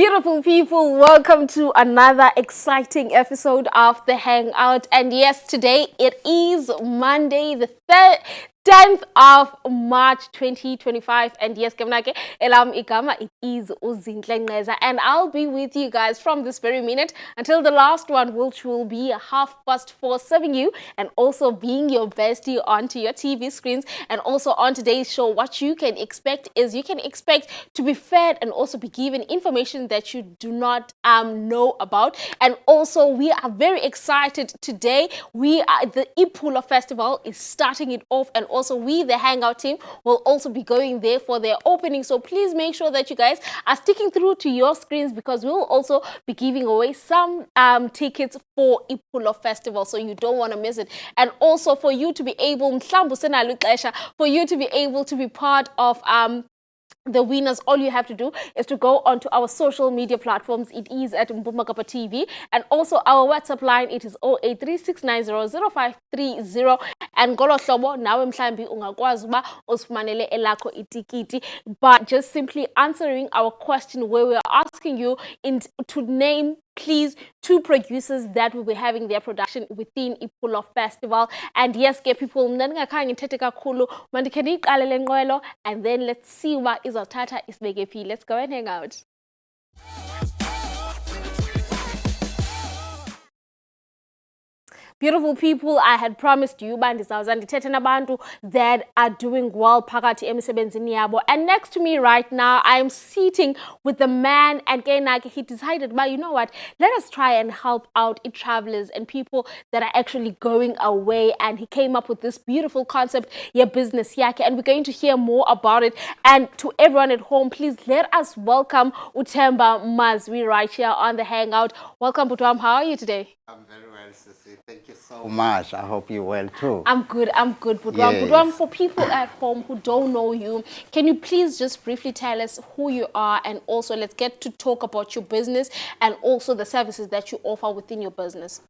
Beautiful people, welcome to another exciting episode of the Hangout. And yes, today it is Monday, the 10th of March 2025. And yes, Kemnake, Elam Igama, it is Uzinhle Ngeza. And I'll be with you guys from this very minute until the last one, which will be 4:30, serving you and also being your bestie onto your TV screens. And also on today's show, what you can expect is you can expect to be fed and also be given information that you do not know about. And also, we are very excited today. The Ipula Festival is starting it off, and also we, the Hangout team, will also be going there for their opening. So please make sure that you guys are sticking through to your screens, because we will also be giving away some tickets for Ipula Festival, so you don't want to miss it. And also for you to be able, for you to be able to be part of the winners, all you have to do is to go onto our social media platforms. It is at Mpumakapa TV, and also our WhatsApp line. It is 0836900530. And golo hlobo nawe mhlambi ungakwazi uba usifumanele elakho itikiti, but just simply answering our question where we are asking you to name, please, 2 producers that will be having their production within Ipula Festival. And yes, get people, and then let's see what is our tata is BGP. Let's go and hang out. Beautiful people, I had promised you bantu that are doing well phakathi emisebenzini yabo. And next to me right now, I'm sitting with the man, and he decided, but you know what, let us try and help out travelers and people that are actually going away. And he came up with this beautiful concept, your business yake, and we're going to hear more about it. And to everyone at home, please let us welcome Uthemba Mazwi right here on the Hangout. Welcome, Butwam. How are you today? I'm very well, Sissy. Thank you so much. I hope you're well too. I'm good, Budwam. Yes. Budwam, for people at home who don't know you, can you please just briefly tell us who you are, and also let's get to talk about your business and also the services that you offer within your business.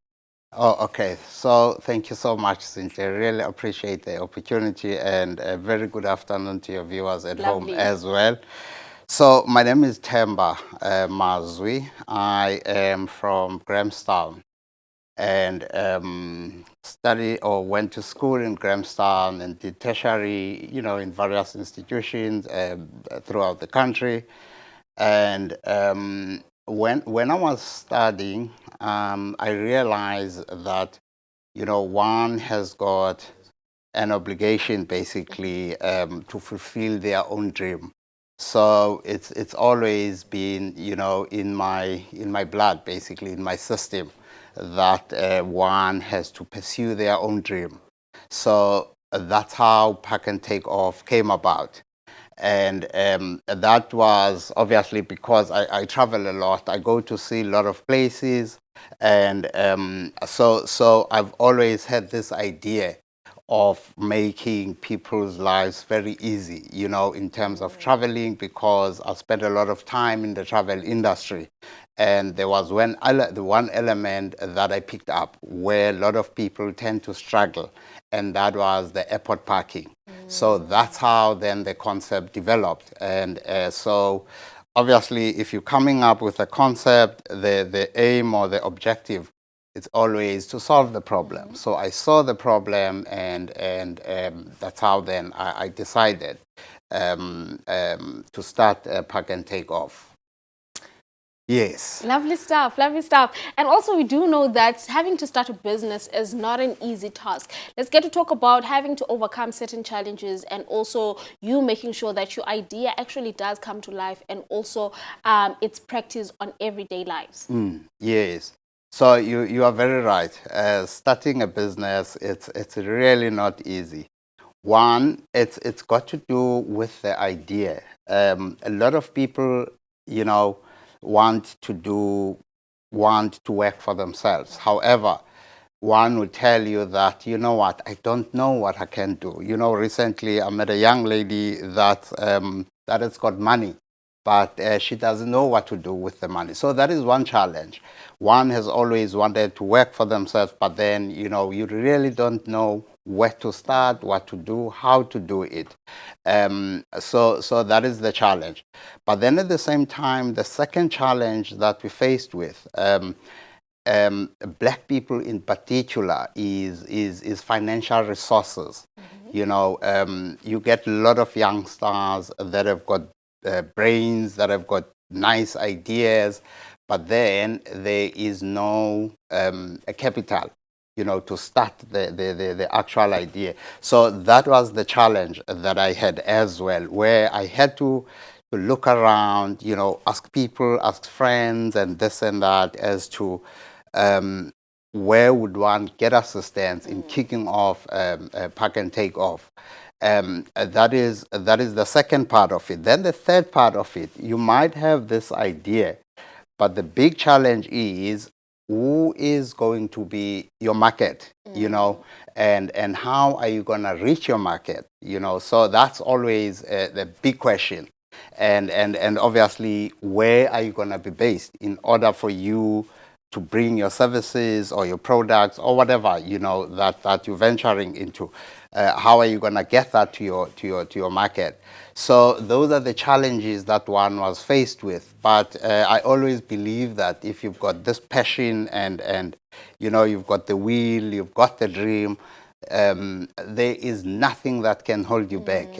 Oh, okay. So thank you so much, Cynthia. Really appreciate the opportunity, and a very good afternoon to your viewers at Lovely. home as well. So my name is Themba Mazwi. I am from Grahamstown, and went to school in Grahamstown and did tertiary, in various institutions throughout the country. And when I was studying, I realized that, one has got an obligation basically to fulfill their own dream. So it's always been, in my blood, basically in my system, that one has to pursue their own dream. So that's how Pack and Take Off came about. And that was obviously because I travel a lot. I go to see a lot of places. And so I've always had this idea of making people's lives very easy, in terms of traveling, because I spent a lot of time in the travel industry. And there was one element that I picked up where a lot of people tend to struggle, and that was the airport parking. So that's how then the concept developed. And so obviously, if you're coming up with a concept, the aim or the objective, it's always to solve the problem. So I saw the problem, and that's how then I decided to start Pack and Take Off. Yes. Lovely stuff, lovely stuff. And also we do know that having to start a business is not an easy task. Let's get to talk about having to overcome certain challenges, and also you making sure that your idea actually does come to life, and also it's practiced on everyday lives. Yes. So you are very right. Starting a business, it's really not easy. One, it's got to do with the idea. A lot of people, want to work for themselves. However, one will tell you that, you know what, I don't know what I can do. Recently I met a young lady that has got money, but she doesn't know what to do with the money. So that is one challenge. One has always wanted to work for themselves, but then, you know, you really don't know where to start, what to do, how to do it. So that is the challenge. But then at the same time, the second challenge that we faced with, black people in particular, is financial resources. You know, you get a lot of youngsters that have got brains, that have got nice ideas, but then there is no a capital, you know, to start the actual idea. So that was the challenge that I had as well, where I had to look around, you know, ask people, ask friends, and this and that as to um, where would one get assistance in kicking off Pack and Take Off. That is the second part of it. Then the third part of it, you might have this idea, but the big challenge is who is going to be your market, you know, and how are you going to reach your market, you know. So that's always the big question. And obviously, where are you going to be based in order for you to bring your services or your products or whatever, you know, that you're venturing into? How are you going to get that to your market? So those are the challenges that one was faced with. But I always believe that if you've got this passion and you know, you've got the will, you've got the dream, there is nothing that can hold you back.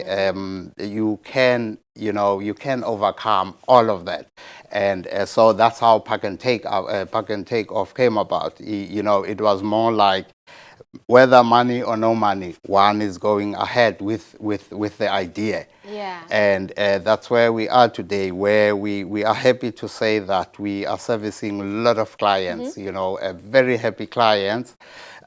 You can, you know, you can overcome all of that. And so that's how Pack and Take Off came about. You know, it was more like, whether money or no money, one is going ahead with the idea. Yeah. And that's where we are today, where we are happy to say that we are servicing a lot of clients, you know, very happy clients.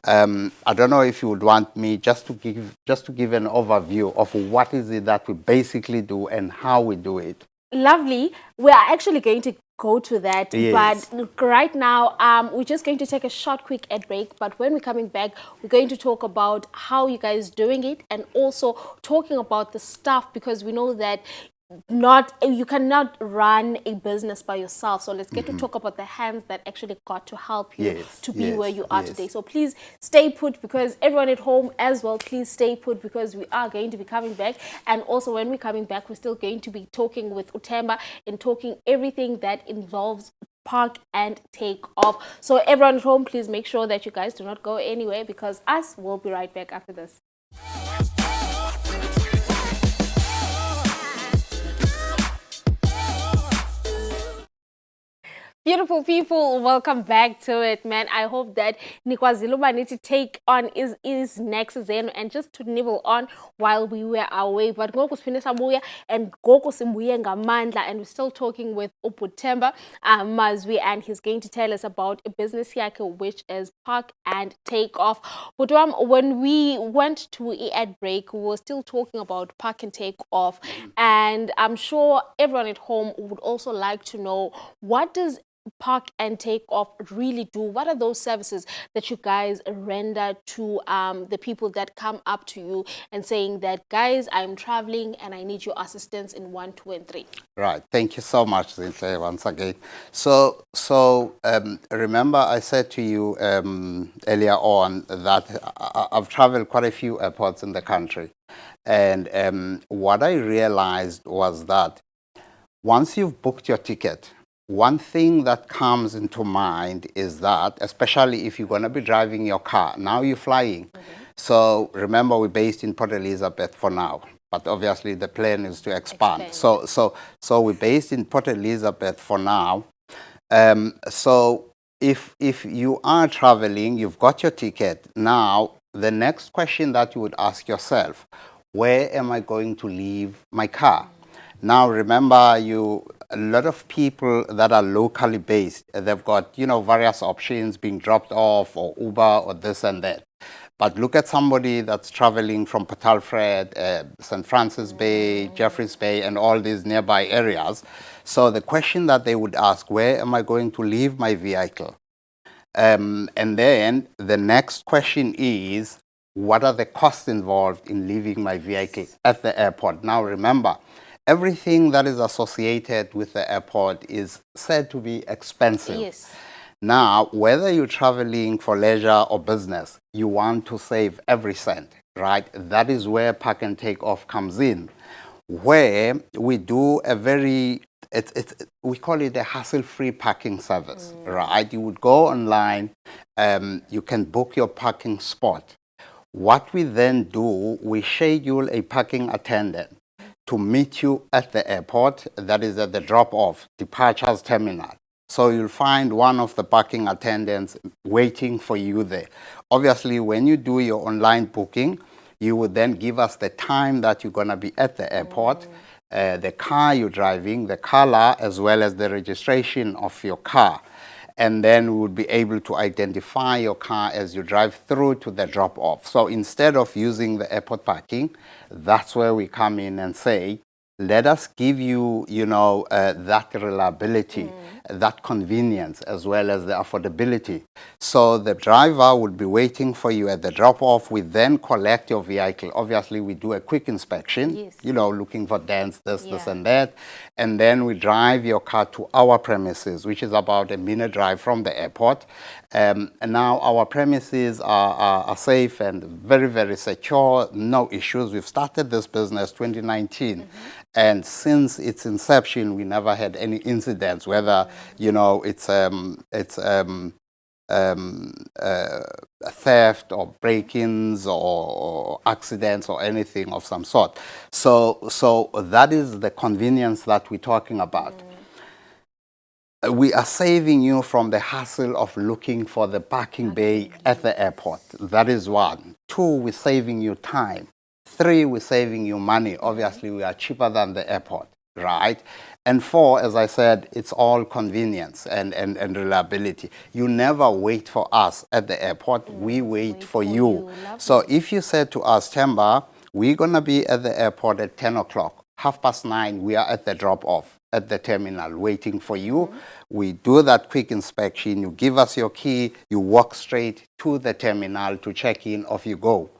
I don't know if you would want me just to give an overview of what is it that we basically do and how we do it. Lovely. We are actually going to go to that, Yes. but right now we're just going to take a short quick ad break. But when we're coming back, we're going to talk about how you guys doing it, and also talking about the staff, because we know that not you cannot run a business by yourself. So let's get to talk about the hands that actually got to help you Yes, to be yes, where you are yes. today. So please stay put, because everyone at home as well, please stay put, because we are going to be coming back. And also when we're coming back, we're still going to be talking with Utemba and talking everything that involves Park and Take Off. So everyone at home, please make sure that you guys do not go anywhere, because us will be right back after this. Beautiful people, welcome back to it, man. I hope that Nikwaziluma need to take on is next Zeno and just to nibble on while we were away. But ngoku siphinde sabuya and ngoku simbuye ngamandla, and we're still talking with Uputemba Mazwi, and he's going to tell us about a business yakhe, which is Park and Take Off. But when we went to a ad break, we were still talking about Park and Take Off, and I'm sure everyone at home would also like to know, what does Park and Take Off really do? What are those services that you guys render to the people that come up to you and saying that, guys, I'm traveling and I need your assistance in 1, 2, and 3? Right. Thank you so much, Zinhle, once again. So remember I said to you earlier on that I've traveled quite a few airports in the country. And what I realized was that once you've booked your ticket, one thing that comes into mind is that, especially if you're going to be driving your car, now you're flying. So remember, we're based in Port Elizabeth for now, but obviously the plan is to expand. So we're based in Port Elizabeth for now. So if you are traveling, you've got your ticket. Now, the next question that you would ask yourself, where am I going to leave my car? Now, remember, a lot of people that are locally based, they've got, you know, various options being dropped off, or Uber, or this and that. But look at somebody that's traveling from Port Alfred, St. Francis Bay, Jeffreys Bay, and all these nearby areas. So the question that they would ask, where am I going to leave my vehicle? And then the next question is, what are the costs involved in leaving my vehicle at the airport? Now, remember, everything that is associated with the airport is said to be expensive. Yes. Now, whether you're traveling for leisure or business, you want to save every cent, right? That is where Park and Take Off comes in, where we do a very, we call it a hassle-free parking service, right? You would go online, you can book your parking spot. What we then do, we schedule a parking attendant to meet you at the airport, that is at the drop-off, departures terminal. So you'll find one of the parking attendants waiting for you there. Obviously, when you do your online booking, you would then give us the time that you're going to be at the airport, the car you're driving, the color, as well as the registration of your car. And then we would be able to identify your car as you drive through to the drop-off. So instead of using the airport parking, that's where we come in and say, let us give you, that reliability, that convenience, as well as the affordability. So the driver would be waiting for you at the drop-off. We then collect your vehicle. Obviously, we do a quick inspection, Yes. looking for dents, this, Yeah. and that. And then we drive your car to our premises, which is about a minute drive from the airport. And now our premises are safe and very, very secure, no issues. We've started this business 2019. And since its inception, we never had any incidents, whether, it's theft or break-ins or accidents or anything of some sort. So that is the convenience that we're talking about. We are saving you from the hassle of looking for the parking bay at the airport. That is one. Two, we're saving you time. Three, we're saving you money. Obviously, we are cheaper than the airport, right? And four, as I said, it's all convenience and reliability. You never wait for us at the airport. We wait for you. So if you said to us, Temba, we're going to be at the airport at 10 o'clock, 9:30, we are at the drop-off at the terminal waiting for you. We do that quick inspection. You give us your key. You walk straight to the terminal to check in. Off you go.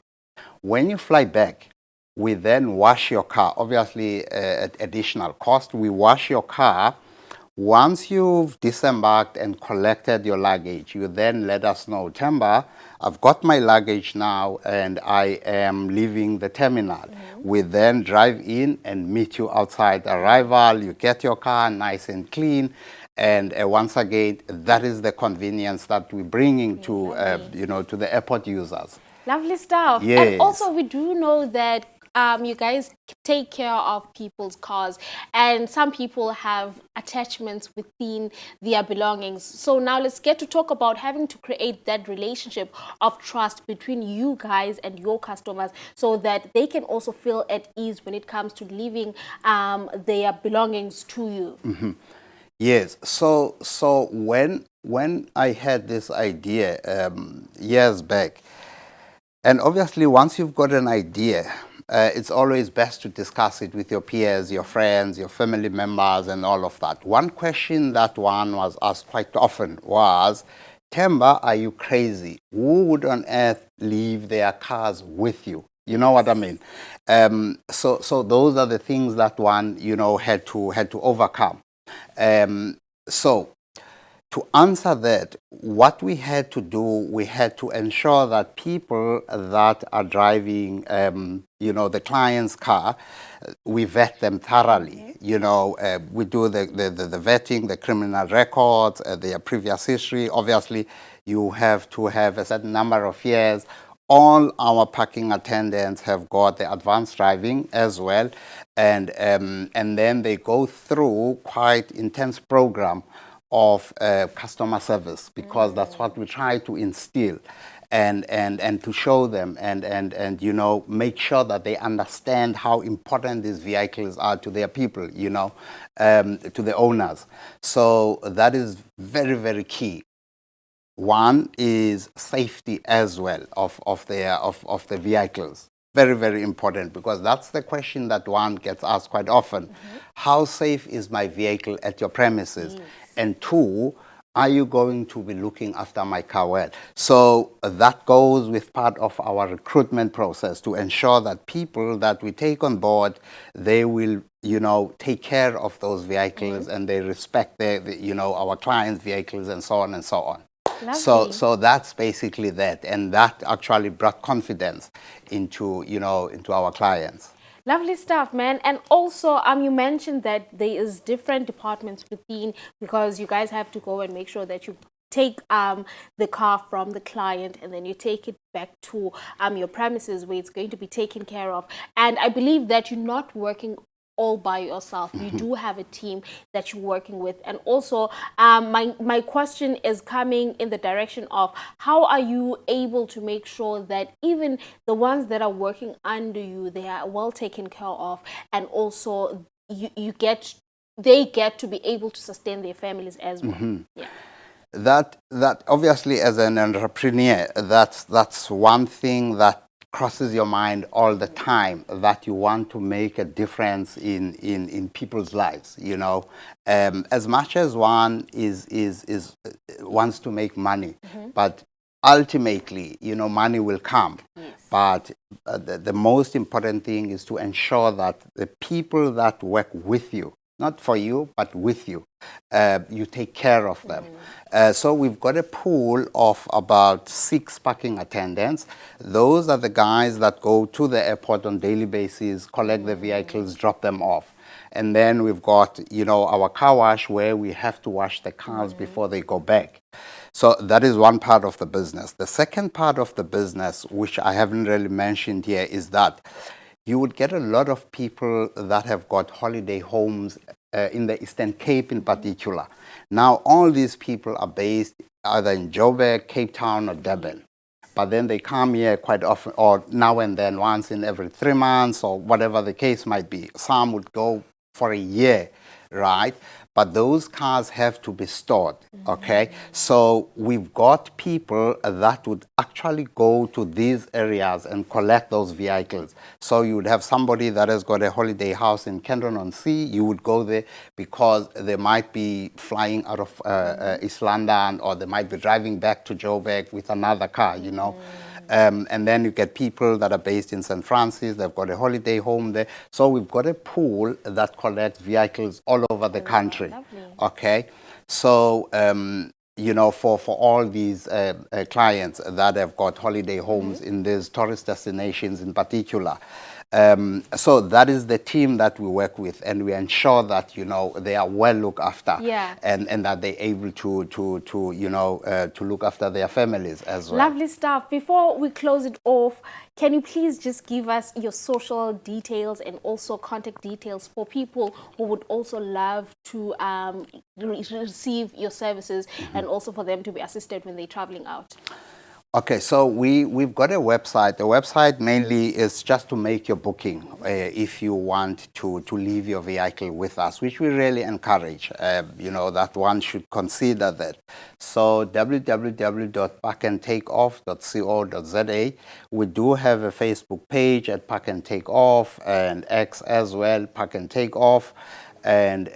When you fly back, we then wash your car. Obviously, at additional cost, we wash your car. Once you've disembarked and collected your luggage, you then let us know, Temba, I've got my luggage now and I am leaving the terminal. We then drive in and meet you outside arrival. You get your car nice and clean. And once again, that is the convenience that we're bringing to, to the airport users. Lovely stuff. Yes. And also, we do know that you guys take care of people's cars, and some people have attachments within their belongings. So now let's get to talk about having to create that relationship of trust between you guys and your customers, so that they can also feel at ease when it comes to leaving their belongings to you. Yes. So when I had this idea years back, and obviously once you've got an idea, it's always best to discuss it with your peers, your friends, your family members, and all of that. One question that one was asked quite often was, Temba, are you crazy? Who would on earth leave their cars with you? You know what I mean? So those are the things that one, had to overcome. So to answer that, what we had to do, we had to ensure that people that are driving, the client's car, we vet them thoroughly. We do the vetting, the criminal records, their previous history. Obviously, you have to have a certain number of years. All our parking attendants have got the advanced driving as well, and then they go through quite intense program of customer service, because that's what we try to instill and to show them and make sure that they understand how important these vehicles are to their people, to the owners. So that is very, very key. One is safety as well of the vehicles. Very, very important, because that's the question that one gets asked quite often. How safe is my vehicle at your premises? And two, are you going to be looking after my car well? So that goes with part of our recruitment process to ensure that people that we take on board, they will, take care of those vehicles and they respect our clients' vehicles and so on and so on. Lovely. So that's basically that, and that actually brought confidence into our clients. Lovely stuff, man. And also, you mentioned that there is different departments within, because you guys have to go and make sure that you take the car from the client and then you take it back to your premises where it's going to be taken care of. And I believe that you're not working all by yourself. You do have a team that you're working with. And also, my question is coming in the direction of how are you able to make sure that even the ones that are working under you, they are well taken care of, and also they get to be able to sustain their families as well. Yeah. That obviously, as an entrepreneur, that's one thing that crosses your mind all the time, that you want to make a difference in people's lives. As much as one is wants to make money, but ultimately, money will come. Yes. But the most important thing is to ensure that the people that work with you, not for you, but with you, you take care of them. So we've got a pool of about 6 parking attendants. Those are the guys that go to the airport on daily basis, collect the vehicles, drop them off. And then we've got, our car wash where we have to wash the cars before they go back. So that is one part of the business. The second part of the business, which I haven't really mentioned here, is that you would get a lot of people that have got holiday homes in the Eastern Cape in particular. Now, all these people are based either in Joburg, Cape Town, or Durban. But then they come here quite often, or now and then, once in every 3 months, or whatever the case might be. Some would go for a year, right? But those cars have to be stored, okay? So we've got people that would actually go to these areas and collect those vehicles. So you would have somebody that has got a holiday house in Kendron-on-Sea. You would go there because they might be flying out of East London, or they might be driving back to Joburg with another car, and then you get people that are based in St. Francis. They've got a holiday home there. So we've got a pool that collects vehicles all over the country. Lovely. Okay. So, for all these clients that have got holiday homes in these tourist destinations in particular. So that is the team that we work with, and we ensure that they are well looked after, and that they're able to look after their families as well. Lovely stuff. Before we close it off, can you please just give us your social details and also contact details for people who would also love to receive your services, and also for them to be assisted when they're traveling out? Okay, so we've got a website. The website mainly is just to make your booking if you want to leave your vehicle with us, which we really encourage. That one should consider that. So www.parkandtakeoff.co.za. We do have a Facebook page at Park and Take Off, and X as well, Park and Take Off. And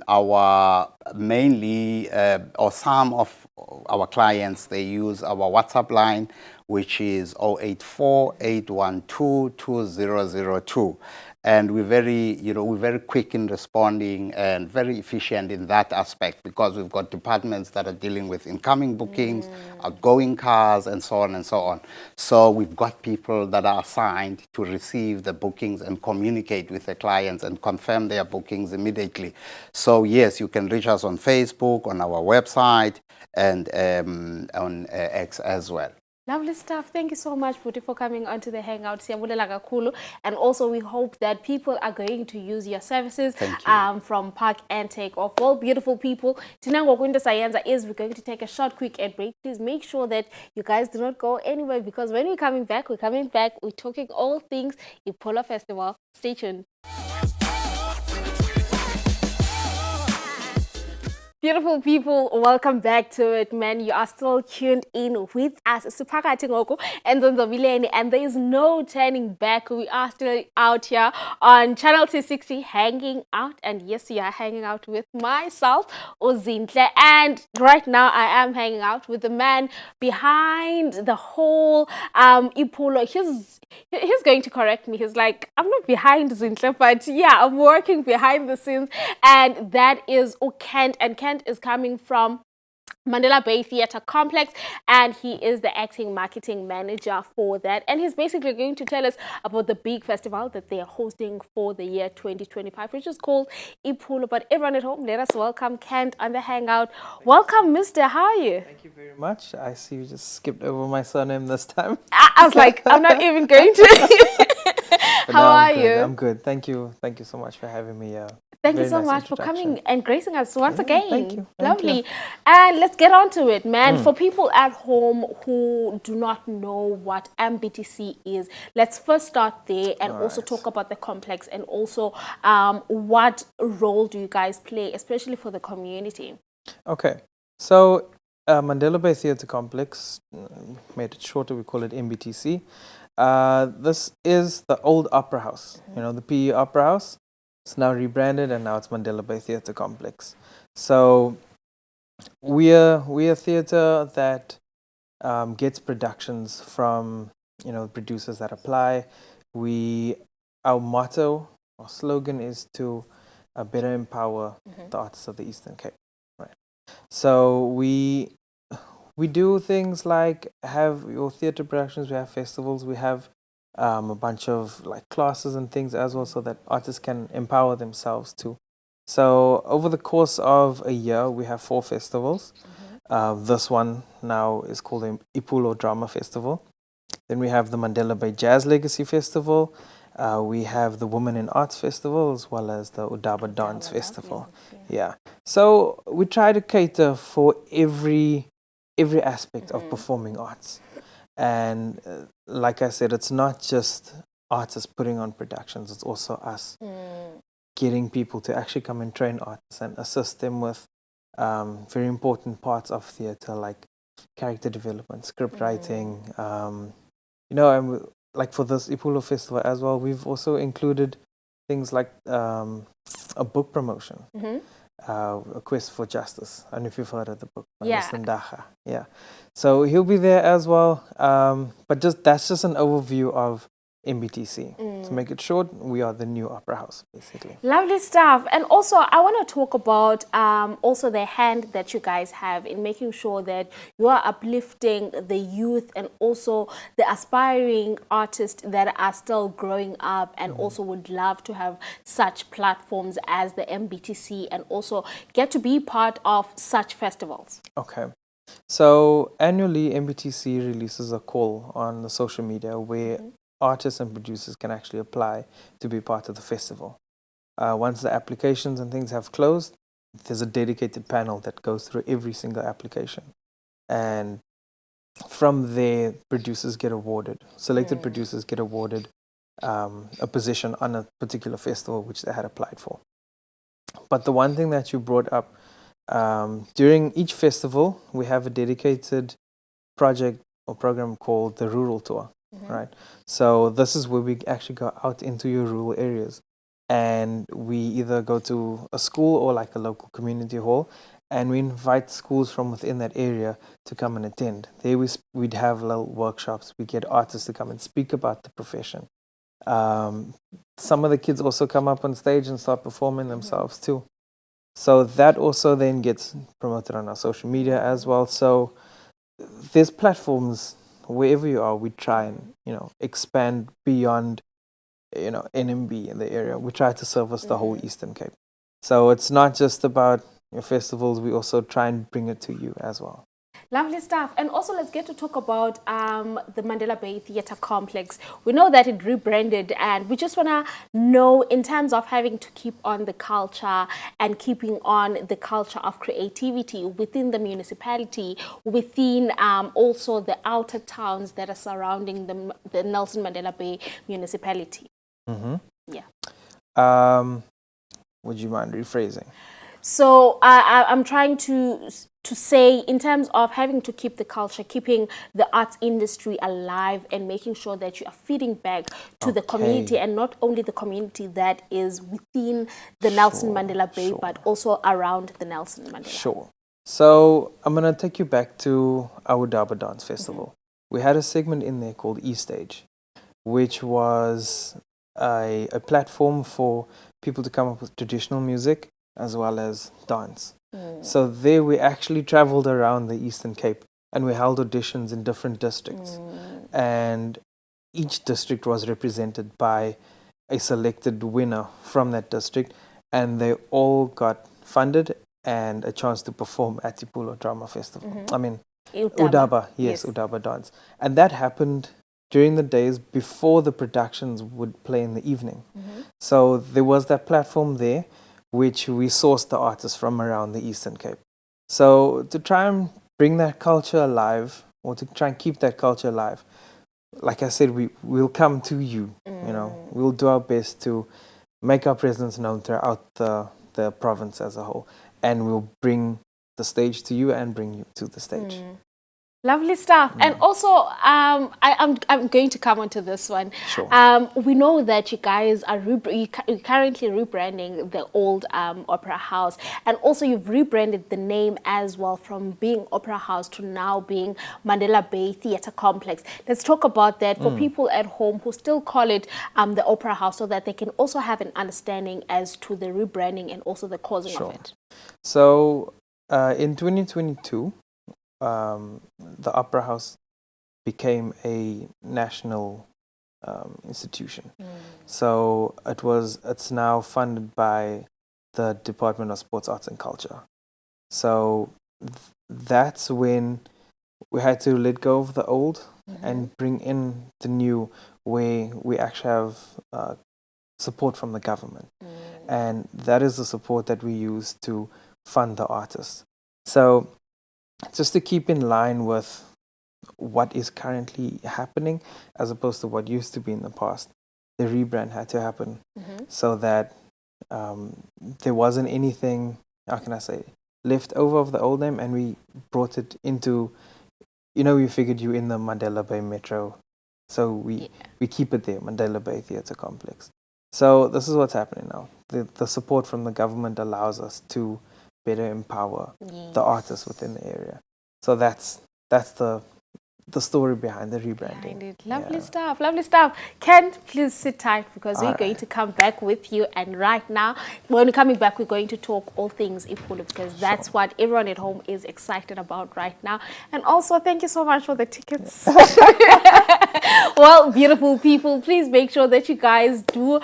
our mainly, or some of our clients, they use our WhatsApp line, which is 084-812-2002. And we're very quick in responding and very efficient in that aspect, because we've got departments that are dealing with incoming bookings, outgoing cars, and so on and so on. So we've got people that are assigned to receive the bookings and communicate with the clients and confirm their bookings immediately. So yes, you can reach us on Facebook, on our website, and on X as well. Lovely stuff. Thank you so much, Buti, for coming onto the Hangout. And also, we hope that people are going to use your services from Park and Take Off. Well, beautiful people, Tinango Kwinda Sayenza is we're going to take a short, quick ad break. Please make sure that you guys do not go anywhere, because when we're coming back, we're talking all things Ipolo Festival. Stay tuned. Beautiful people, welcome back to it, man. You are still tuned in with us, Supakati Ngoko and Zonzobileni, and there is no turning back. We are still out here on Channel 260, hanging out, and yes, you are hanging out with myself, Ozintle, and right now I am hanging out with the man behind the whole Ipolo. He's going to correct me. He's like, I'm not behind Zintle, but yeah, I'm working behind the scenes, and that is Kent, and Kent is coming from Mandela Bay Theatre Complex, and he is the acting marketing manager for that. And he's basically going to tell us about the big festival that they are hosting for the year 2025, which is called Iphulo. But everyone at home, let us welcome Kent on the Hangout. Welcome, Mister. How are you? Thank you very much. I see you just skipped over my surname this time. I was like, I'm not even going to. How are you? I'm good. Thank you. Thank you so much for having me. Thank you Very so nice much for coming and gracing us once again. Thank you. Lovely. And let's get on to it, man. For people at home who do not know what MBTC is, let's first start there and also talk about the complex and also what role do you guys play, especially for the community? Okay. So, Mandela Bay Theatre Complex, made it shorter, we call it MBTC. This is the old opera house, you know, the PE opera house. It's now rebranded and now it's Mandela Bay Theatre Complex. So we're a theatre that gets productions from, you know, producers that apply. Our motto, our slogan is to better empower the artists of the Eastern Cape. Right. So we do things like have your theatre productions, we have festivals, we have a bunch of like classes and things as well, so that artists can empower themselves too. So over the course of a year, we have 4 festivals. This one now is called the Iphulo Drama Festival. Then we have the Mandela Bay Jazz Legacy Festival. We have the Women in Arts Festival as well as the Udaba Dance Festival. Yeah. So we try to cater for every aspect of performing arts. And like I said, it's not just artists putting on productions, it's also us getting people to actually come and train artists and assist them with very important parts of theatre like character development, script writing. You know, and like for this Iphulo Festival as well, we've also included things like a book promotion. A Quest for Justice. I don't know if you've heard of the book. Yeah. So he'll be there as well. But that's just an overview of MBTC. To make it short, we are the new opera house, basically. Lovely stuff. And also, I want to talk about also the hand that you guys have in making sure that you are uplifting the youth and also the aspiring artists that are still growing up and also would love to have such platforms as the MBTC and also get to be part of such festivals. Okay. So annually, MBTC releases a call on the social media where artists and producers can actually apply to be part of the festival. Once the applications and things have closed, there's a dedicated panel that goes through every single application. And from there, producers get awarded, selected producers get awarded a position on a particular festival which they had applied for. But the one thing that you brought up, during each festival, we have a dedicated project or program called the Rural Tour. Right. So this is where we actually go out into your rural areas, and we either go to a school or like a local community hall, and we invite schools from within that area to come and attend. There we'd have little workshops. We get artists to come and speak about the profession. Some of the kids also come up on stage and start performing themselves too. So that also then gets promoted on our social media as well. So there's platforms wherever you are, we try and, you know, expand beyond, you know, NMB in the area. We try to service the whole Eastern Cape. So it's not just about your festivals, we also try and bring it to you as well. Lovely stuff. And also let's get to talk about the Mandela Bay Theatre Complex. We know that it rebranded, and we just want to know, in terms of having to keep on the culture and keeping on the culture of creativity within the municipality, within also the outer towns that are surrounding the Nelson Mandela Bay municipality. Yeah. Would you mind rephrasing? So I'm trying to say, in terms of having to keep the culture, keeping the arts industry alive, and making sure that you are feeding back to the community, Okay. and not only the community that is within the Nelson Mandela Bay, Sure. but also around the Nelson Mandela. Sure. So I'm gonna take you back to our Daba Dance Festival. We had a segment in there called E Stage, which was a platform for people to come up with traditional music as well as dance. So there we actually traveled around the Eastern Cape and we held auditions in different districts. And each district was represented by a selected winner from that district, and they all got funded and a chance to perform at Tipulo Drama Festival. I mean, Udaba, yes, Udaba Dance. And that happened during the days before the productions would play in the evening. So there was that platform there, which we sourced the artists from around the Eastern Cape. So to try and bring that culture alive, or to try and keep that culture alive, like I said, we'll come to you. You know, we'll do our best to make our presence known throughout the province as a whole, and we'll bring the stage to you and bring you to the stage. Lovely stuff. And also, I'm going to come onto this one. Sure. We know that you guys are you're currently rebranding the old Opera House, and also you've rebranded the name as well, from being Opera House to now being Mandela Bay Theatre Complex. Let's talk about that for people at home who still call it the Opera House, so that they can also have an understanding as to the rebranding and also the causing of it. So in 2022, the Opera House became a national institution. So it's now funded by the Department of Sports, Arts and Culture. So that's when we had to let go of the old and bring in the new, where we actually have support from the government. And that is the support that we use to fund the artists. So just to keep in line with what is currently happening as opposed to what used to be in the past, the rebrand had to happen so that there wasn't anything, how can I say, left over of the old name, and we brought it into, we figured you in the Mandela Bay Metro, so we keep it there, Mandela Bay Theatre Complex. So this is what's happening now. The support from the government allows us to better empower the artists within the area. So that's the story behind the rebranding. Lovely stuff, lovely stuff. Ken, please sit tight, because we're going to come back with you. And right now, when we're coming back, we're going to talk all things Ipulu, because that's what everyone at home is excited about right now. And also, thank you so much for the tickets. Well, beautiful people, please make sure that you guys do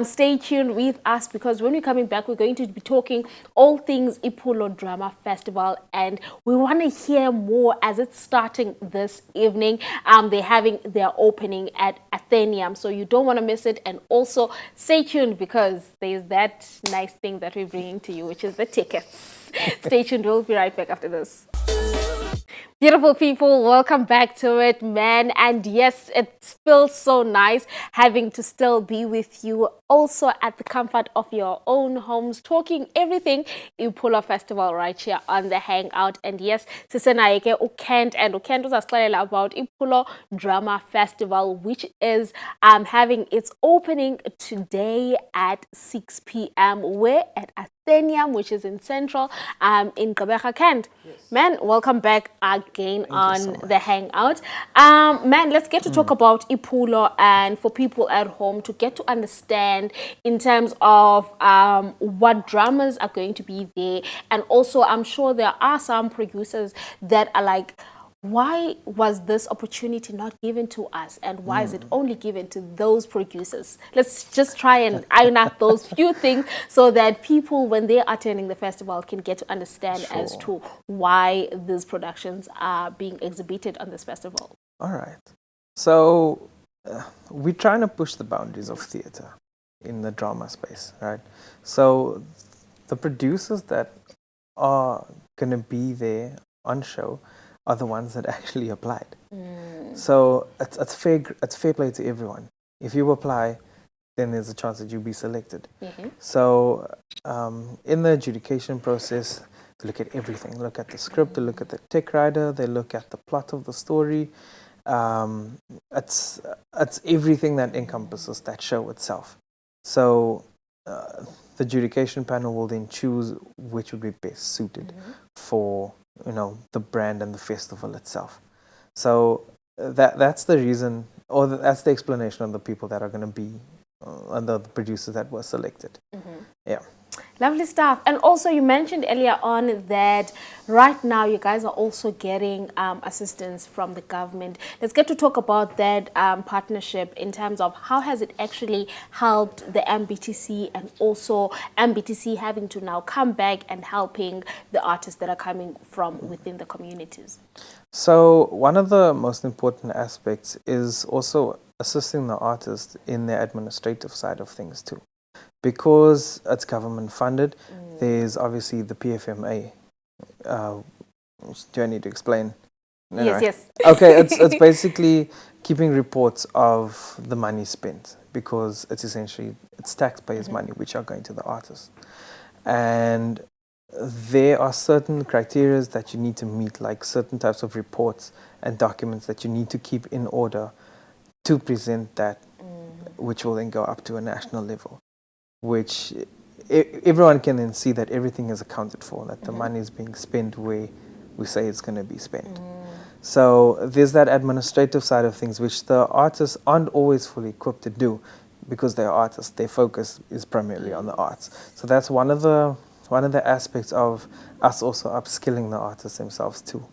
stay tuned with us, because when we're coming back, we're going to be talking all things Ipulu Drama Festival, and we want to hear more as it's starting this evening. They're having their opening at Athenium, so you don't want to miss it. And also stay tuned, because there's that nice thing that we're bringing to you, which is the tickets. Stay tuned, we'll be right back after this. Beautiful people, welcome back to it, man. And yes, it feels so nice having to still be with you, also at the comfort of your own homes, talking everything Ipula Festival right here on the Hangout. And yes, Sisenaike Ukent, and Ukent was explaining about Ipula Drama Festival, which is having its opening today at 6 p.m. We're at Athenium, which is in Central, in Gqeberha, Kent. Yes. Man, welcome back again on the Hangout. Man, let's get to talk about Ipula, and for people at home to get to understand in terms of what dramas are going to be there. And also, I'm sure there are some producers that are like, why was this opportunity not given to us, and why is it only given to those producers? Let's just try and iron out those few things, so that people, when they are attending the festival, can get to understand as to why these productions are being exhibited on this festival. All right. So we're trying to push the boundaries of theatre in the drama space, right? So the producers that are going to be there on show are the ones that actually applied. So it's fair play to everyone. If you apply, then there's a chance that you'll be selected. So in the adjudication process, they look at everything. They look at the script, they look at the tech writer, they look at the plot of the story. It's everything that encompasses that show itself. So the adjudication panel will then choose which would be best suited for the brand and the festival itself. So that's the reason, or that's the explanation of the people that are going to be and the producers that were selected. Yeah. Lovely stuff. And also you mentioned earlier on that right now you guys are also getting assistance from the government. Let's get to talk about that partnership in terms of how has it actually helped the MBTC, and also MBTC having to now come back and helping the artists that are coming from within the communities. So one of the most important aspects is also assisting the artists in their administrative side of things too. Because it's government funded, there's obviously the PFMA. Do I need to explain? No, yes, right? yes. Okay, it's basically keeping reports of the money spent, because it's essentially taxpayers' money which are going to the artists. And there are certain criteria that you need to meet, like certain types of reports and documents that you need to keep in order to present that, which will then go up to a national level, which everyone can then see that everything is accounted for, that the money is being spent where we say it's going to be spent. So there's that administrative side of things, which the artists aren't always fully equipped to do, because they're artists. Their focus is primarily on the arts. So that's one of the aspects of us also upskilling the artists themselves too.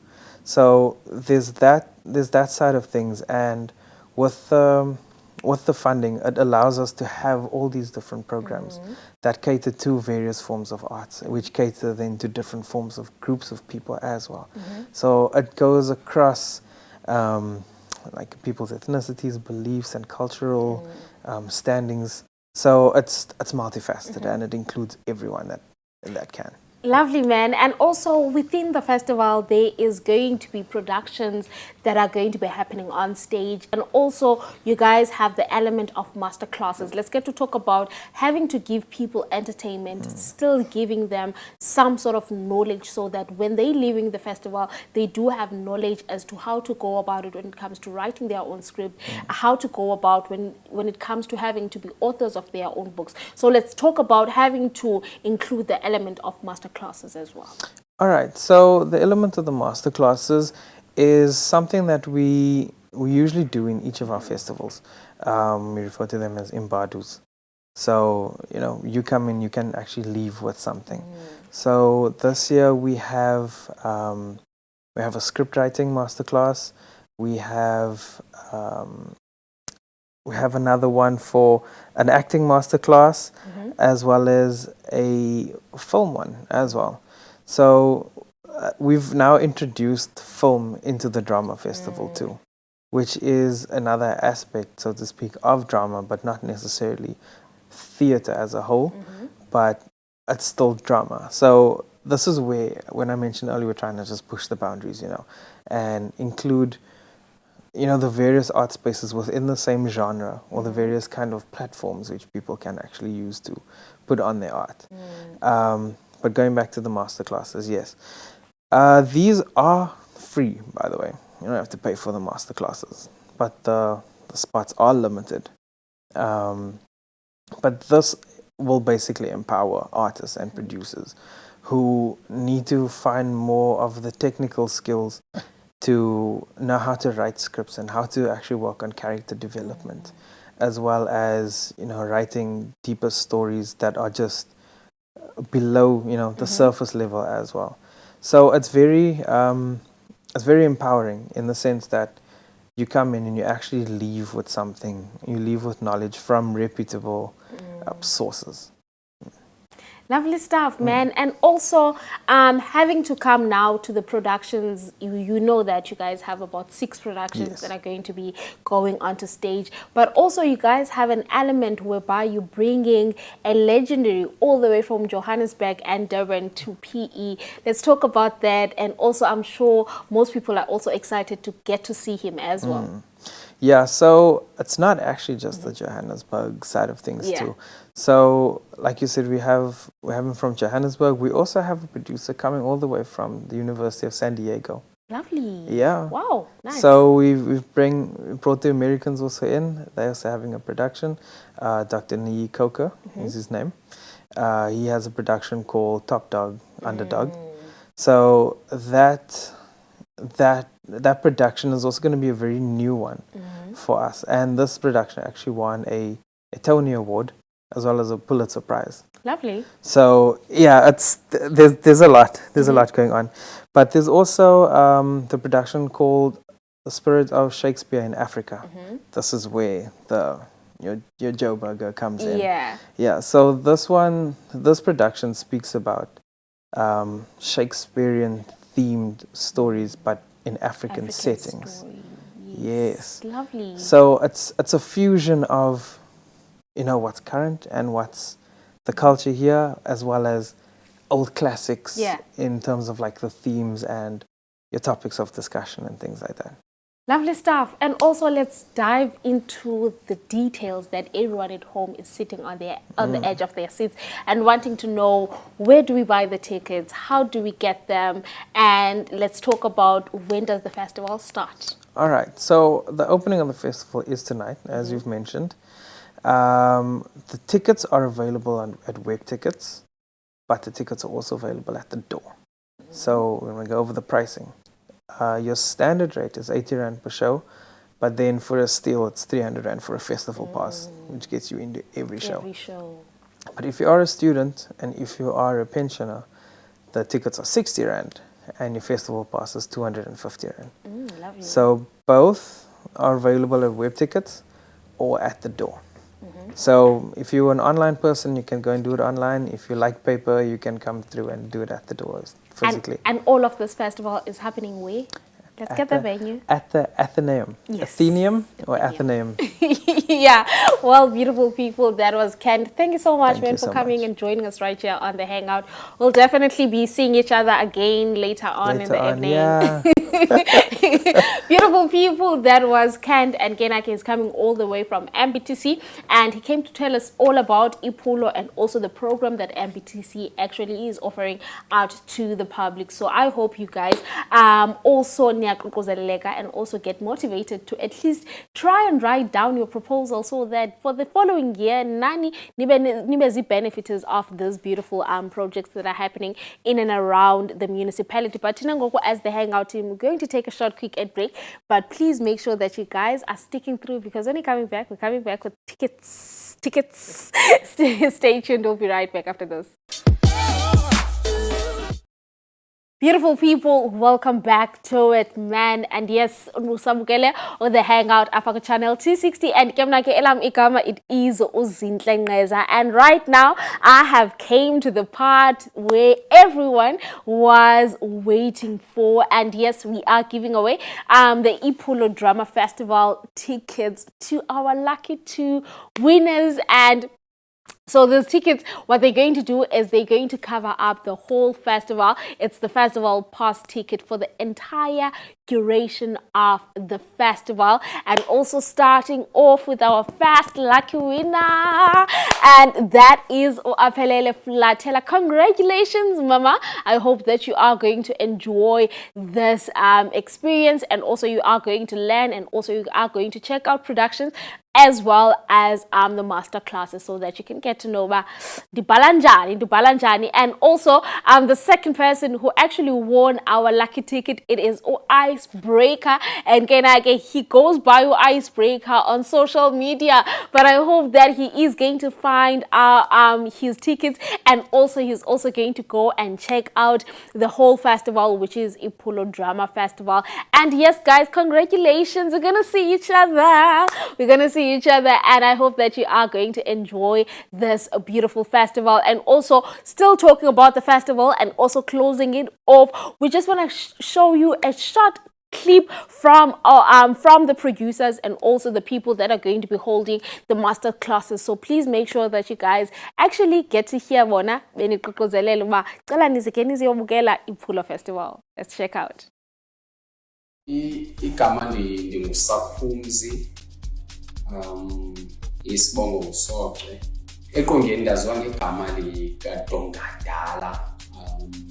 So there's that side of things, and with the funding, it allows us to have all these different programs that cater to various forms of arts, which cater then to different forms of groups of people as well. So it goes across like people's ethnicities, beliefs, and cultural standings. So it's multifaceted, and it includes everyone that can. Lovely, man. And also within the festival, there is going to be productions that are going to be happening on stage. And also you guys have the element of master classes. Let's get to talk about having to give people entertainment, still giving them some sort of knowledge, so that when they're leaving the festival, they do have knowledge as to how to go about it when it comes to writing their own script, how to go about when it comes to having to be authors of their own books. So let's talk about having to include the element of master classes as well. All right, so the element of the master classes is something that we usually do in each of our festivals. We refer to them as imbadus. So you come in, you can actually leave with something. So this year we have a script writing masterclass. We have another one for an acting masterclass, as well as a film one as well. So we've now introduced film into the drama festival too, which is another aspect, so to speak, of drama, but not necessarily theater as a whole, but it's still drama. So this is where, when I mentioned earlier, we're trying to just push the boundaries, and include the various art spaces within the same genre, or the various kind of platforms which people can actually use to put on their art. But going back to the master classes, yes. These are free, by the way. You don't have to pay for the master classes, but the spots are limited. But this will basically empower artists and producers who need to find more of the technical skills to know how to write scripts and how to actually work on character development, as well as writing deeper stories that are just below the surface level as well. So it's very empowering in the sense that you come in and you actually leave with something. You leave with knowledge from reputable sources. Lovely stuff, man. And also having to come now to the productions, you know that you guys have about 6 productions that are going to be going onto stage. But also you guys have an element whereby you're bringing a legendary all the way from Johannesburg and Durban to PE. Let's talk about that. And also I'm sure most people are also excited to get to see him as well. Yeah, so it's not actually just the Johannesburg side of things too. So, like you said, we're having from Johannesburg. We also have a producer coming all the way from the University of San Diego. Lovely. Yeah. Wow. Nice. So we brought the Americans also in. They're also having a production. Dr. Nii Coker is his name. He has a production called Top Dog Underdog. So that production is also going to be a very new one for us. And this production actually won a Tony Award as well as a Pulitzer Prize. Lovely. So yeah, there's a lot going on, but there's also the production called The Spirit of Shakespeare in Africa. This is where your Joe Burger comes in. Yeah. So this production speaks about Shakespearean themed stories, but in African settings. Yes. Lovely. So it's a fusion of what's current and what's the culture here, as well as old classics in terms of like the themes and your topics of discussion and things like that. Lovely stuff. And also let's dive into the details that everyone at home is sitting on the edge of their seats and wanting to know, where do we buy the tickets? How do we get them? And let's talk about, when does the festival start? All right. So the opening of the festival is tonight, as you've mentioned. The tickets are available at web tickets, but the tickets are also available at the door. So when we go over the pricing, your standard rate is 80 Rand per show, but then for a steal, it's 300 Rand for a festival pass, which gets you into every show. But if you are a student and if you are a pensioner, the tickets are 60 Rand and your festival pass is 250 Rand. Lovely. So both are available at web tickets or at the door. So if you're an online person, you can go and do it online. If you like paper, you can come through and do it at the doors physically. And all of this festival is happening where? Let's get the venue. At the Athenaeum. Yes. Athenaeum or Athenaeum. Yeah. Well, beautiful people, that was Ken. Thank you so much, Thank man, you for so coming much. and joining us right here on the Hangout. We'll definitely be seeing each other again later on in the evening. Yeah. Beautiful people, that was Kent, and Kenake is coming all the way from MBTC, and he came to tell us all about Iphulo and also the program that MBTC actually is offering out to the public. So I hope you guys also niyaququzeleka and also get motivated to at least try and write down your proposal, so that for the following year, nani nibe benefiters of these beautiful projects that are happening in and around the municipality. But Tinangoko, as the Hangout team, we're going to take a short quick ad break, but please make sure that you guys are sticking through, because when we're coming back with tickets. Stay tuned, we'll be right back after this. Beautiful people, welcome back to it, man. And yes, Nusamukele on the Hangout Africa channel 260, and Kemnake Elam Ikama, it is Uzintle Ngeza. And right now I have came to the part where everyone was waiting for, and yes, we are giving away the Iphulo Drama Festival tickets to our lucky 2 winners. And so those tickets, what they're going to do is they're going to cover up the whole festival. It's the festival pass ticket for the entire duration of the festival, and also starting off with our first lucky winner, and that is Aphelele Flatela. Congratulations, Mama. I hope that you are going to enjoy this experience, and also you are going to learn, and also you are going to check out productions as well as the master classes, so that you can get to know the balanjani. And also the second person who actually won our lucky ticket, it is Icebreaker, and he goes by Icebreaker on social media, but I hope that he is going to find his tickets, and also he's also going to go and check out the whole festival, which is Iphulo Drama Festival. And yes, guys, congratulations, we're gonna see each other, and I hope that you are going to enjoy this beautiful festival. And also, still talking about the festival and also closing it off, we just want to show you a short clip from the producers and also the people that are going to be holding the master classes. So please make sure that you guys actually get to hear bona beniqoqozelele uba cela nize ke niziyobukela Iphulo Festival. Let's check out. Igama ndinguSaphumzi, isibongo nguSoxe. Eqongeni ndaziwa ngegama likaDongadala,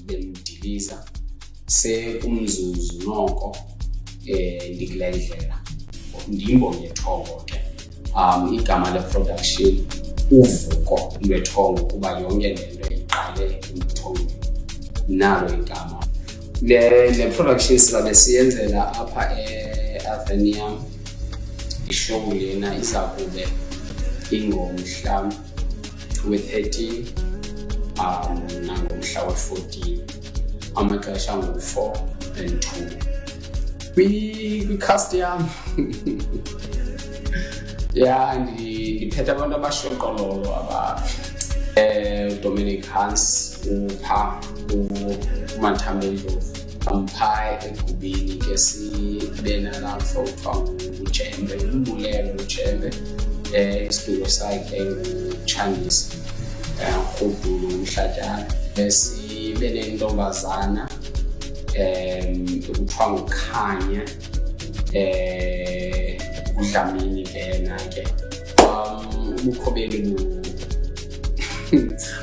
bemdiliza sekumzuzu noko ndikule ndlela ndimbo ngethongo ke. Igama le-production uvuko lwethongo kuba yonke le nto iqale emthongweni nalo igama. Le production sizabe siyenzela apha e-Athenaeum. Ishow lena iza kube ingomhla we-13 nangomhla we-14, amaxesha ngu-4 and 2 kwicast yam. Ya ndiphethe abantu abashoqololo Dominic Hans, upha uMathambendlovu, phaa egubini ke sibe nalaa mfo kuthiwa nguJembe, umbulelo uJembe, isiduko sakhe nguChandisi Rhudulu Mhlatyana. Sibe nentombazana kuthiwa nguKhanya, uDlamini lena ke. Ubukho beli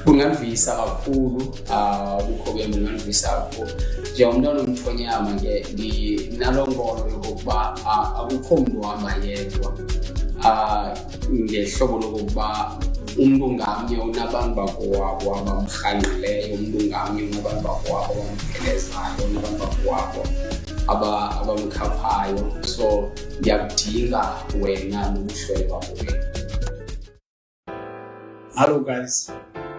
bungavisa kakhulu, ubukho beli bungavisa kakhulu. Njengomntwana omthonyama ke ndinalo ngolo yokokuba akukho mntu ohamba yedwa, ngehlobo lokokuba umntu ngamnye unabantu bakowabo abamrhanqileyo, umntu ngamnye unabantu bakowabo abamphelezayo, unabantu bakowabo abamkhaphayo. So ndiyakudinga wena nobuhlwele bakho wena. Hello guys,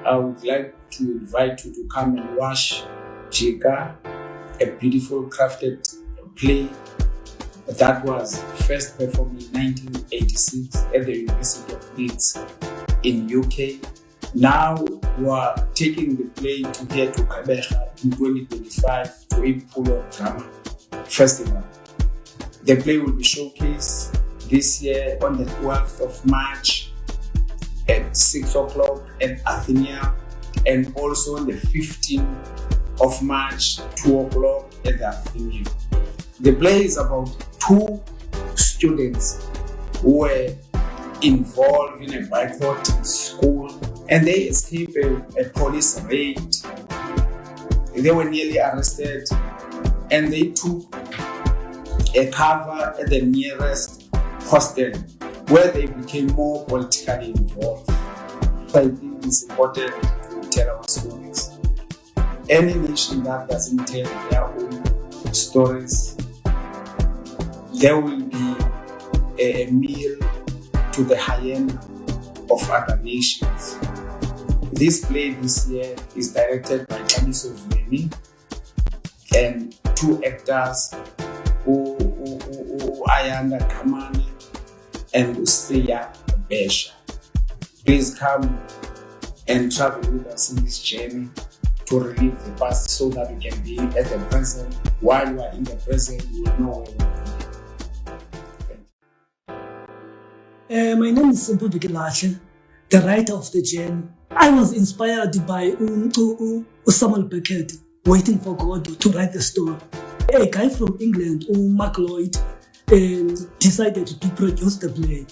I would like to invite you to come and watch Jika, a beautiful crafted play that was first performed in 1986 at the University of Leeds in UK. Now we are taking the play to here to Kabeja in 2025 to Iphulo Drama Festival. The play will be showcased this year on the 12th of March at 6 o'clock at Athenaeum, and also on the 15th of March, 2 o'clock at the Athenaeum. The play is about two students who were involved in a boycott in school, and they escaped a police raid. They were nearly arrested, and they took a cover at the nearest hostel where they became more politically involved. I think it's important to tell our stories. Any nation that doesn't tell their own stories, there will be a meal to the hyena of other nations. This play this year is directed by Kamiso Veni and two actors, Ayanda Kamani and Usiya Besha. Please come and travel with us in this journey to relive the past so that we can be at the present. While we are in the present, we will know where we are. My name is Simple Bikilache, the writer of the journey. I was inspired by Samuel Beckett, Waiting for God to write the story. A guy from England, Mark Lloyd, decided to produce the play.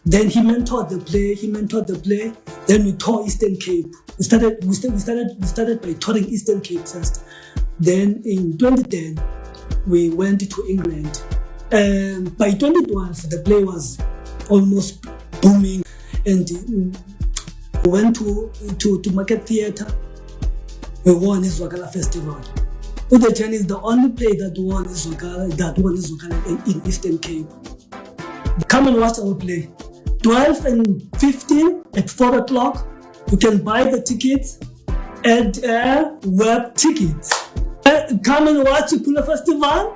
Then he mentored the play. Then we toured Eastern Cape. We started by touring Eastern Cape first. Then in 2010, we went to England. By 2012, the play was almost booming, and we went to Market Theatre. We won the Zwakala Festival. The Journey is the only play that won Zwakala in Eastern Cape. Come and watch our play. 12 and 15 at 4 o'clock. You can buy the tickets at web tickets. Come and watch the Pula Festival.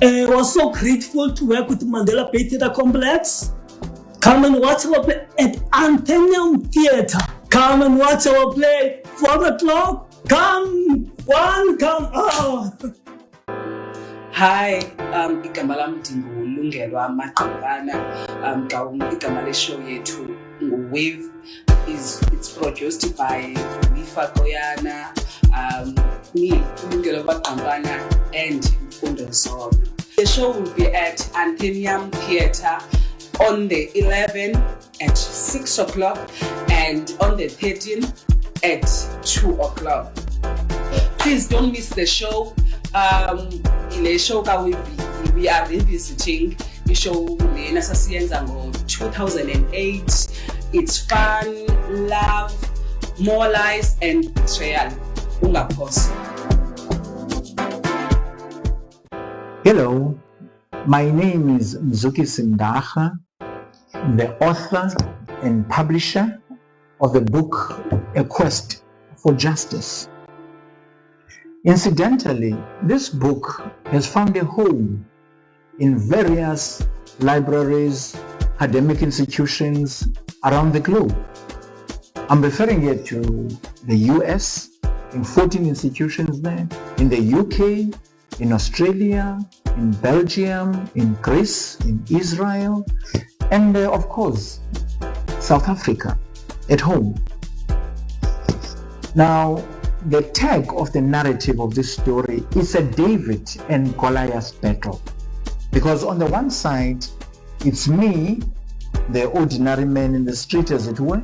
I was so grateful to work with Mandela Bay Theatre Complex. Come and watch our play at Athenaeum Theatre. Come and watch our play 4 o'clock. Come. Oh. Hi, igama lam ndingulungelwa amagqibana. Igama leshow yethu nguWave. It's produced by Lifa Koyana, me, Ulungelwa Amagqibana, and Mfundo Zona. The show will be at Anthenium Theatre on the 11th at 6 o'clock and on the 13th at 2 o'clock. Please don't miss the show. In the show we are revisiting the show in 2008. It's fun, love, more lies and betrayal. Ungaphosa. Hello, my name is Mzuki Sindaha, the author and publisher of the book A Quest for Justice. Incidentally, this book has found a home in various libraries, academic institutions around the globe. I'm referring here to the US, in 14 institutions there, in the UK, in Australia, in Belgium, in Greece, in Israel, and of course, South Africa, at home. Now, the tag of the narrative of this story is a David and Goliath battle. Because on the one side, it's me, the ordinary man in the street as it were,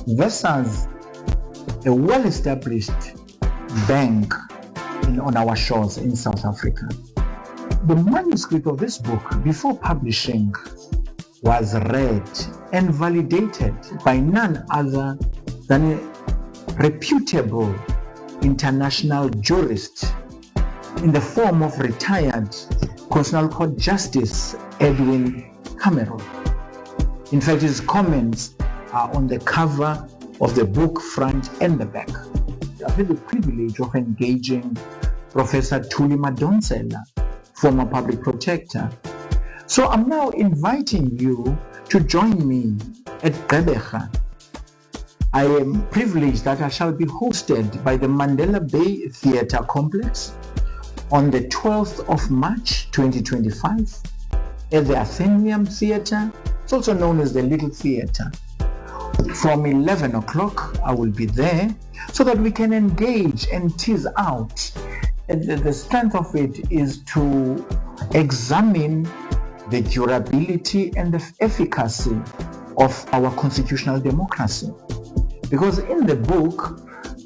versus a well-established bank on our shores in South Africa. The manuscript of this book, before publishing, was read and validated by none other than a reputable international jurist in the form of retired Constitutional Court Justice Edwin Cameron. In fact, his comments are on the cover of the book, front and the back. I've had the privilege of engaging Professor Thuli Madonsela, former public protector. So I'm now inviting you to join me at Gqeberha. I am privileged that I shall be hosted by the Mandela Bay Theatre Complex on the 12th of March 2025 at the Athenaeum Theatre. It's also known as the Little Theatre. From 11 o'clock, I will be there so that we can engage and tease out. The strength of it is to examine the durability and the efficacy of our constitutional democracy. Because in the book,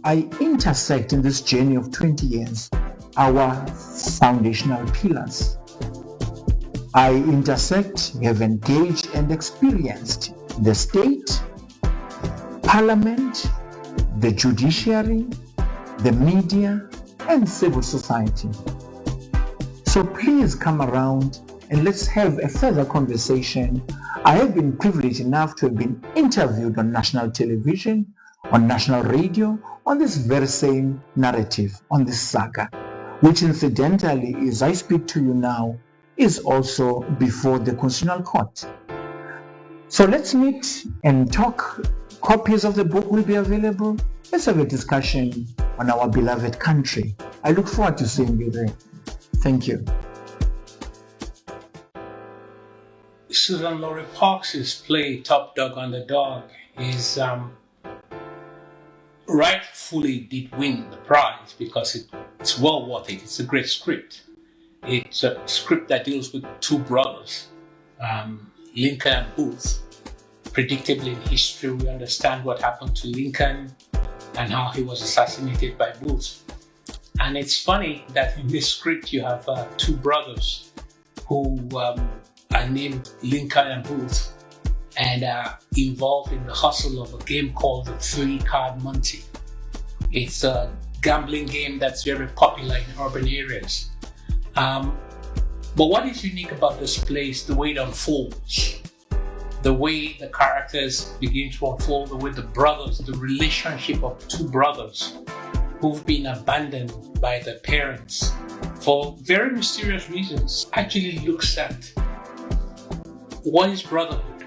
I intersect in this journey of 20 years our foundational pillars. I intersect, have engaged and experienced the state, parliament, the judiciary, the media, and civil society. So please come around and let's have a further conversation. I have been privileged enough to have been interviewed on national television, on national radio, on this very same narrative, on this saga, which incidentally, as I speak to you now, is also before the Constitutional Court. So let's meet and talk. Copies of the book will be available. Let's have a discussion on our beloved country. I look forward to seeing you there. Thank you. Susan Laurie Parks's play Top Dog Underdog is rightfully did win the prize because it's well worth it. It's a great script. It's a script that deals with two brothers, Lincoln and Booth. Predictably in history, we understand what happened to Lincoln and how he was assassinated by Booth. And it's funny that in this script you have two brothers who are named Lincoln and Booth and are involved in the hustle of a game called the 3-Card Monte. It's a gambling game that's very popular in urban areas. But what is unique about this play is the way it unfolds, the way the characters begin to unfold, the way the brothers, the relationship of two brothers who've been abandoned by their parents for very mysterious reasons, actually looks at what is brotherhood,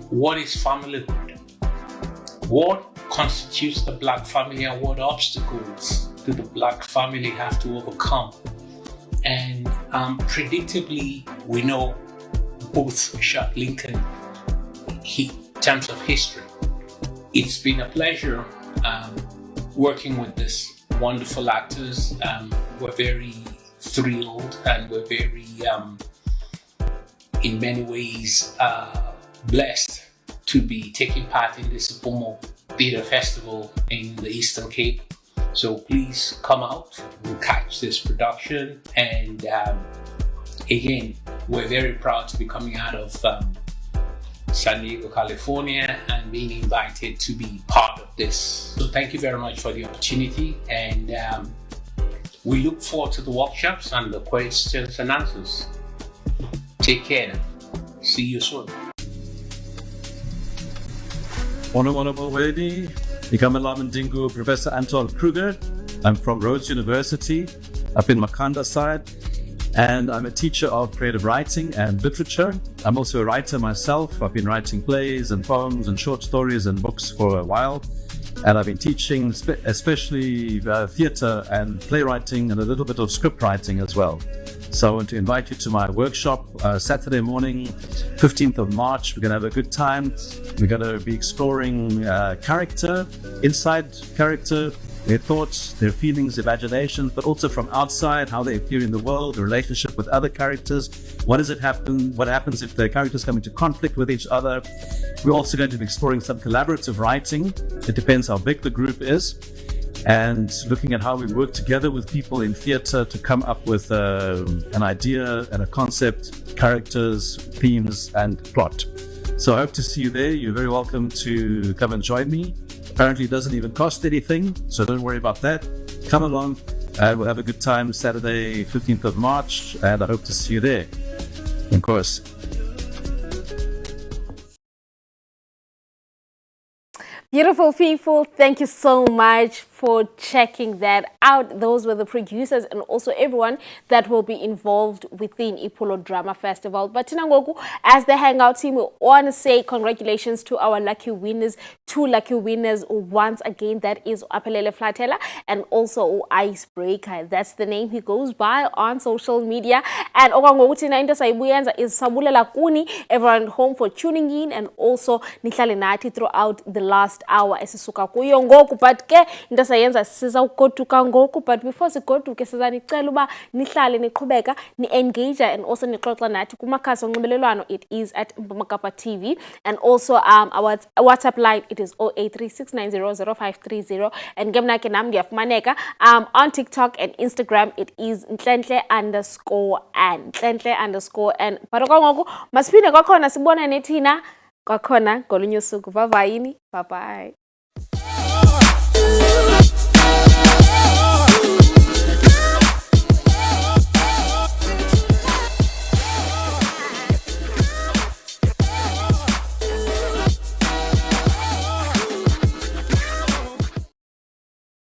what is familyhood, what constitutes the black family and what obstacles do the black family have to overcome. And predictably, we know Booth shot Lincoln in terms of history. It's been a pleasure working with these wonderful actors. We're very thrilled and we're very, in many ways, blessed to be taking part in this Bomo Theatre Festival in the Eastern Cape. So please come out and catch this production. And again, we're very proud to be coming out of San Diego, California, and being invited to be part of this. So thank you very much for the opportunity, and we look forward to the workshops and the questions and answers. Take care. See you soon. Honorable Lady, Ikamelamandingu, Professor Anton Kruger. I'm from Rhodes University up in Makanda side, and I'm a teacher of creative writing and literature. I'm also a writer myself. I've been writing plays and poems and short stories and books for a while, and I've been teaching especially theatre and playwriting and a little bit of script writing as well. So I want to invite you to my workshop Saturday morning, 15th of March. We're going to have a good time. We're going to be exploring character, inside character, their thoughts, their feelings, imaginations, but also from outside, how they appear in the world, the relationship with other characters. What happens if the characters come into conflict with each other? We're also going to be exploring some collaborative writing. It depends how big the group is, and looking at how we work together with people in theatre to come up with an idea and a concept, characters, themes, and plot. So I hope to see you there. You're very welcome to come and join me. Apparently it doesn't even cost anything, so don't worry about that. Come along and we'll have a good time Saturday, 15th of March, and I hope to see you there. Of course. Beautiful people, thank you so much for checking that out. Those were the producers and also everyone that will be involved within Ipolo Drama Festival. But Tinangoku, as the Hangout team, we want to say congratulations to our lucky winners, 2 lucky winners once again. That is Apelele Flatela and also Icebreaker. That's the name he goes by on social media. And Okangoku Tina into Saibuyanza is Sabulela Kuni. Everyone home for tuning in, and also Nihlale Nathi throughout the last hour esisuka kuyo ngoku. But ke into sayenza siza ugoduka ngoku, but before sigoduke siza nicela uba nihlale niqhubeka ni engage and also nixoxa nathi kumakhasi onxibelelwano. It is at Makapa TV, and also our WhatsApp line, it is 0836900530, and ngemna ke nam ndiyafumaneka on TikTok and Instagram. It is @Nhlenhle_and but ngoku masiphinde kwakhona sibona nethina kwakhona ngolunye usuku. Bye bye.